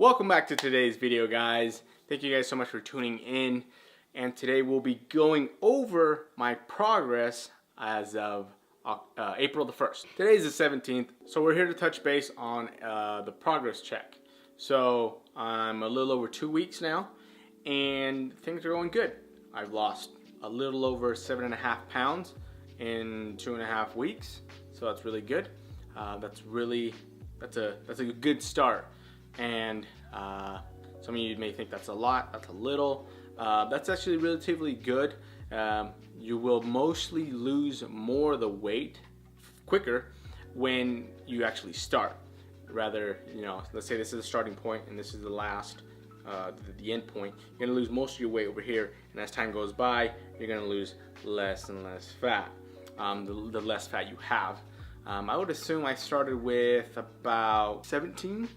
Welcome back to today's video, guys. Thank you guys so much for tuning in. And today we'll be going over my progress as of April the 1st. Today's the 17th, so we're here to touch base on the progress check. So I'm a little over 2 weeks now, and things are going good. I've lost a little over 7.5 pounds in 2.5 weeks, so that's really good. That's a good start. And some of you may think that's a lot, that's a little. That's actually relatively good. You will mostly lose more of the weight quicker when you actually start. Rather, let's say this is the starting point and this is the last, the end point. You're gonna lose most of your weight over here, and as time goes by, you're gonna lose less and less fat. The less fat you have. I would assume I started with about 17%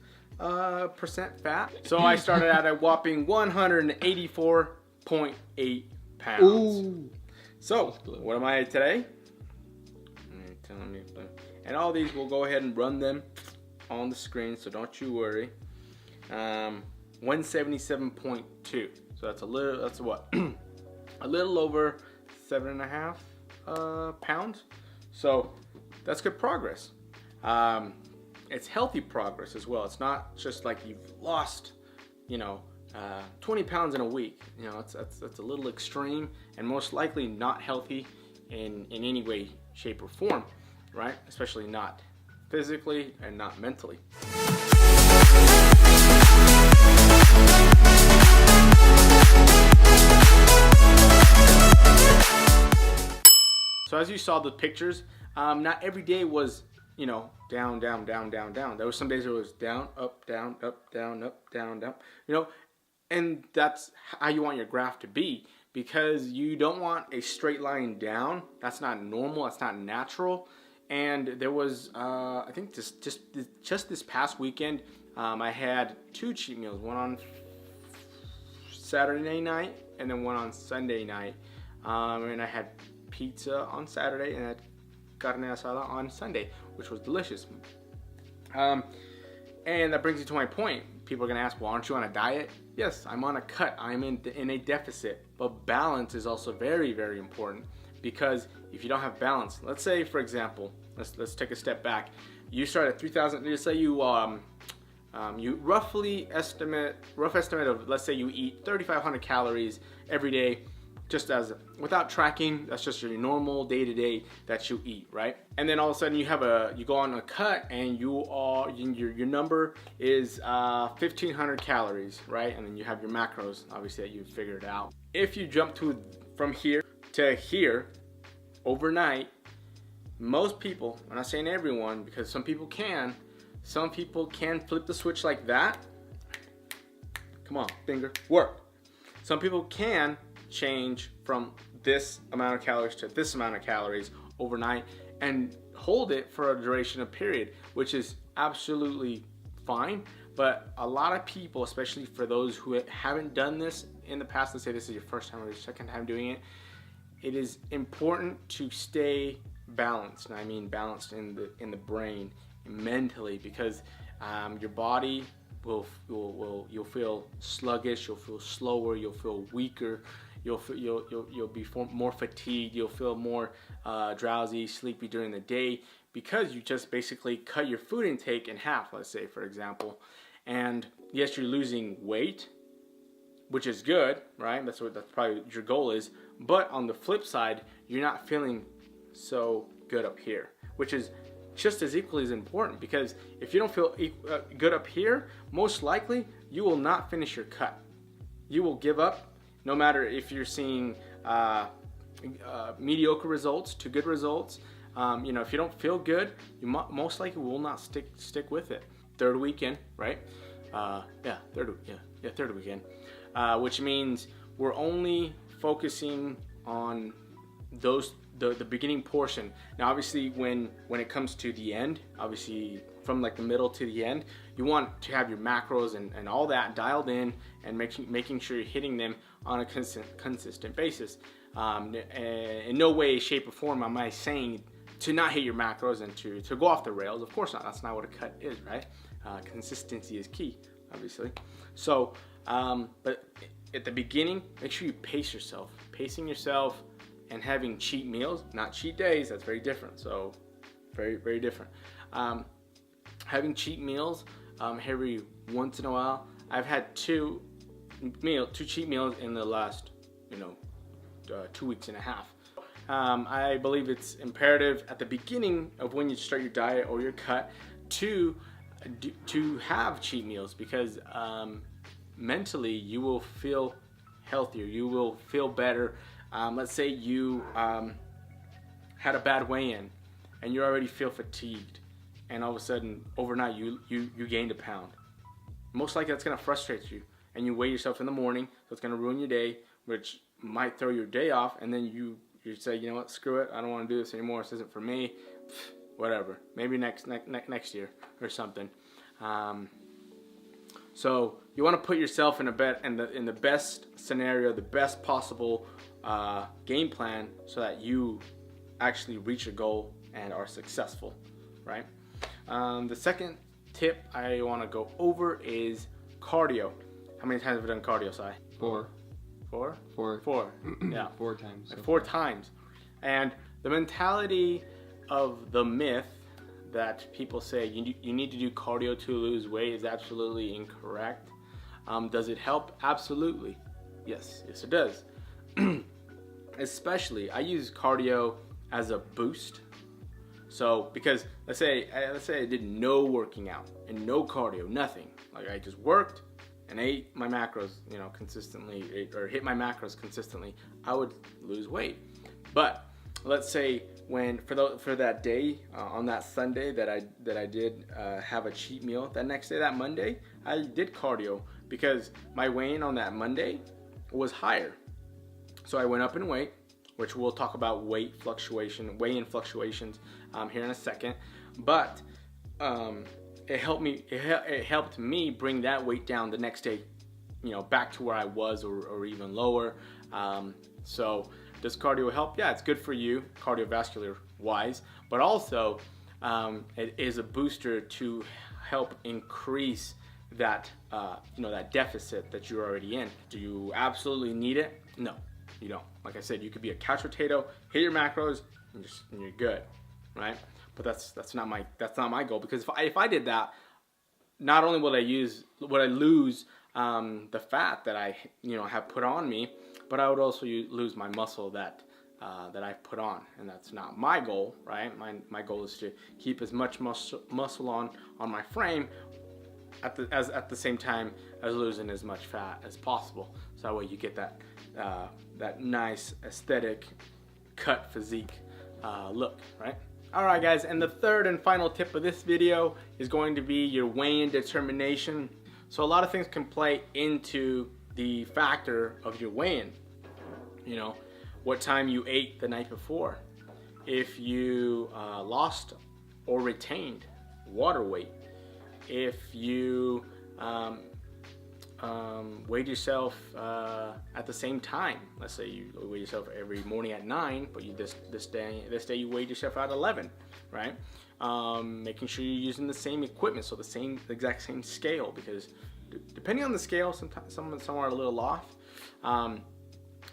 fat. So I started at a whopping 184.8 pounds. Ooh. So what am I today? And all these, we'll go ahead and run them on the screen, so don't you worry. 177.2. So that's what? A little over 7.5 pounds. So that's good progress. It's healthy progress as well. It's not just like you've lost, 20 pounds in a week. That's a little extreme and most likely not healthy in any way, shape, or form, right? Especially not physically and not mentally. So as you saw the pictures, not every day was, down, down, down, down, down. There were some days where it was down, up, down, up, down, up, down, down. And that's how you want your graph to be, because you don't want a straight line down. That's not normal. That's not natural. And there was, I think just this past weekend, I had 2 cheat meals. One on Saturday night and then one on Sunday night. And I had pizza on Saturday and I had carne asada on Sunday, which was delicious. And that brings me to my point. People are gonna ask, well, aren't you on a diet? Yes, I'm on a cut. I'm in a deficit. But balance is also very, very important, because if you don't have balance, let's say, for example, let's take a step back. You start at 3,000. Let's say you rough estimate of, let's say you eat 3,500 calories every day. Just without tracking, that's just your normal day-to-day that you eat, right? And then all of a sudden you go on a cut and your number is 1,500 calories, right? And then you have your macros, obviously, that you figured out. If you jump from here to here overnight, most people, I'm not saying everyone, because some people can flip the switch like that. Come on, finger, work. Some people can change from this amount of calories to this amount of calories overnight and hold it for a duration of period, which is absolutely fine. But a lot of people, especially for those who haven't done this in the past, let's say this is your first time or your second time doing it, it is important to stay balanced. And I mean balanced in the brain, mentally, because your body you'll feel sluggish, you'll feel slower, you'll feel weaker, you'll be more fatigued, you'll feel more drowsy, sleepy during the day, because you just basically cut your food intake in half, let's say, for example. And yes, you're losing weight, which is good, right? That's probably what your goal is. But on the flip side, you're not feeling so good up here, which is just as equally as important, because if you don't feel good up here, most likely you will not finish your cut. You will give up, no matter if you're seeing mediocre results to good results. If you don't feel good, you most likely will not stick with it. Third weekend, right? Third weekend, which means we're only focusing on the beginning portion. Now obviously when it comes to the end, obviously from like the middle to the end, you want to have your macros and all that dialed in, and making sure you're hitting them on a consistent basis. In no way, shape, or form am I saying to not hit your macros and to go off the rails. Of course not. That's not what a cut is, right? Consistency is key. obviously. So, but at the beginning, make sure you pace yourself. Pacing yourself and having cheat meals, not cheat days, that's very different. So, very, very different. Having cheat meals every once in a while. I've had two cheat meals in the last, 2 weeks and a half. I believe it's imperative at the beginning of when you start your diet or your cut to have cheat meals, because mentally you will feel healthier, you will feel better. Let's say you had a bad weigh-in and you already feel fatigued, and all of a sudden overnight you gained a pound. Most likely that's going to frustrate you, and you weigh yourself in the morning, so it's going to ruin your day, which might throw your day off, and then you say, you know what, screw it, I don't want to do this anymore, this isn't for me, whatever, maybe next year or something. So you want to put yourself in the best scenario, the best possible game plan, so that you actually reach your goal and are successful, right? The second tip I want to go over is cardio. How many times have you done cardio, Si? Four. Yeah. 4 times. Like 4 times. And the mentality of the myth that people say you need to do cardio to lose weight is absolutely incorrect. Does it help? Absolutely. Yes, it does. Especially, I use cardio as a boost. So, because let's say I did no working out and no cardio, nothing. Like, I just worked and ate my macros, consistently, or hit my macros consistently, I would lose weight. But let's say for that day, on that Sunday that I did have a cheat meal, that next day, that Monday, I did cardio because my weigh-in on that Monday was higher. So I went up in weight, which we'll talk about weigh-in fluctuations here in a second. But it helped me bring that weight down the next day, back to where I was, or even lower. So does cardio help? Yeah, it's good for you cardiovascular wise, but also it is a booster to help increase that that deficit that you're already in. Do you absolutely need it? No, you don't. Like I said, you could be a couch potato, hit your macros, and you're good, right? But that's not my goal, because if I did that, not only would I lose the fat that I have put on me, but I would also lose my muscle that I've put on, and that's not my goal, right? My goal is to keep as much muscle on my frame at the same time as losing as much fat as possible. So that way you get that nice aesthetic cut physique look, right? Alright guys, and the third and final tip of this video is going to be your weigh-in determination. So a lot of things can play into the factor of your weigh-in. What time you ate the night before, if you lost or retained water weight, if you weighed yourself at the same time. Let's say you weigh yourself every morning at 9, but this day you weighed yourself at 11, right? Making sure you're using the same equipment, so the exact same scale, because depending on the scale, sometimes some are a little off.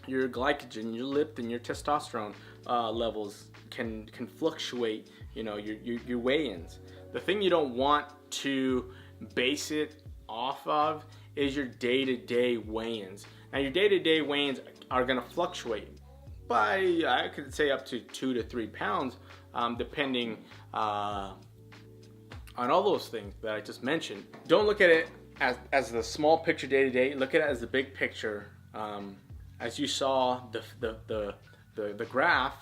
Your glycogen, your leptin, your testosterone levels can fluctuate. Your weigh-ins. The thing you don't want to base it off of is your day-to-day weigh-ins. Now your day-to-day weigh-ins are going to fluctuate by, I could say, up to 2 to 3 pounds, depending on all those things that I just mentioned. Don't look at it as the small picture day-to-day. Look at it as the big picture. As you saw the graph,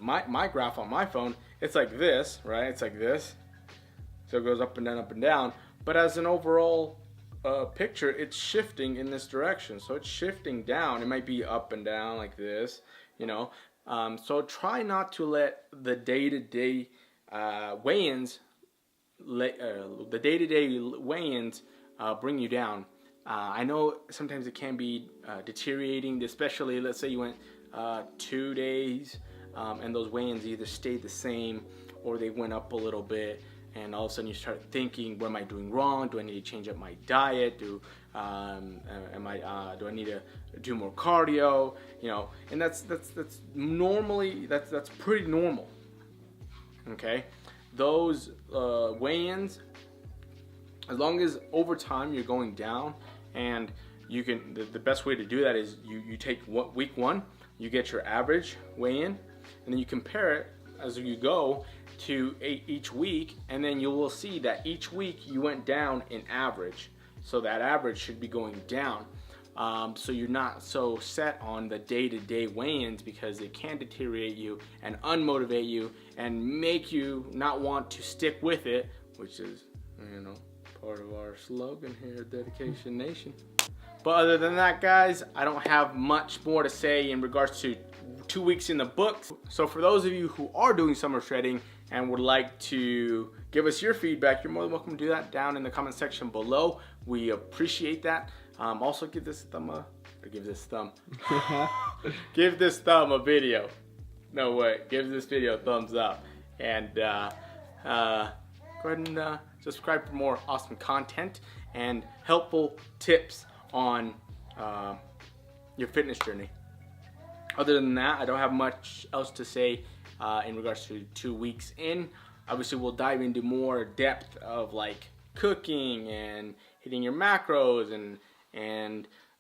my graph on my phone, it's like this, right? It's like this. So it goes up and down. But as an overall picture, it's shifting in this direction. So it's shifting down. It might be up and down like this, So try not to let the day-to-day weigh-ins, bring you down. I know sometimes it can be deteriorating, especially let's say you went 2 days and those weigh-ins either stayed the same or they went up a little bit, and all of a sudden you start thinking, what am I doing wrong? Do I need to change up my diet? Do I need to do more cardio? You know, and that's normally that's pretty normal. Okay, those weigh-ins, as long as over time you're going down, and you can, the best way to do that is you take week 1, you get your average weigh-in, and then you compare it as you go to each week, and then you will see that each week you went down in average. So that average should be going down. So you're not so set on the day-to-day weigh-ins, because it can deteriorate you and unmotivate you and make you not want to stick with it, which is, you know, part of our slogan here at Dedication Nation. But other than that, guys, I don't have much more to say in regards to 2 weeks in the books. So for those of you who are doing summer shredding and would like to give us your feedback, you're more than welcome to do that down in the comment section below. We appreciate that. Also give this thumb a video. No way, give this video a thumbs up, and go ahead and subscribe for more awesome content and helpful tips on your fitness journey. Other than that, I don't have much else to say in regards to 2 weeks in. Obviously, we'll dive into more depth of like cooking and hitting your macros and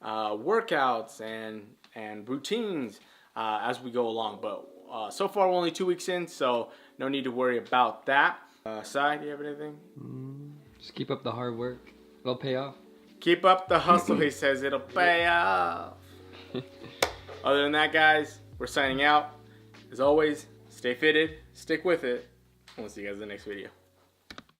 workouts and routines as we go along. But so far, we're only 2 weeks in, so no need to worry about that. Sai, do you have anything? Just keep up the hard work. It'll pay off. Keep up the hustle, he says. It'll pay off. Other than that, guys, we're signing out. As always, stay fitted, stick with it, and we'll see you guys in the next video.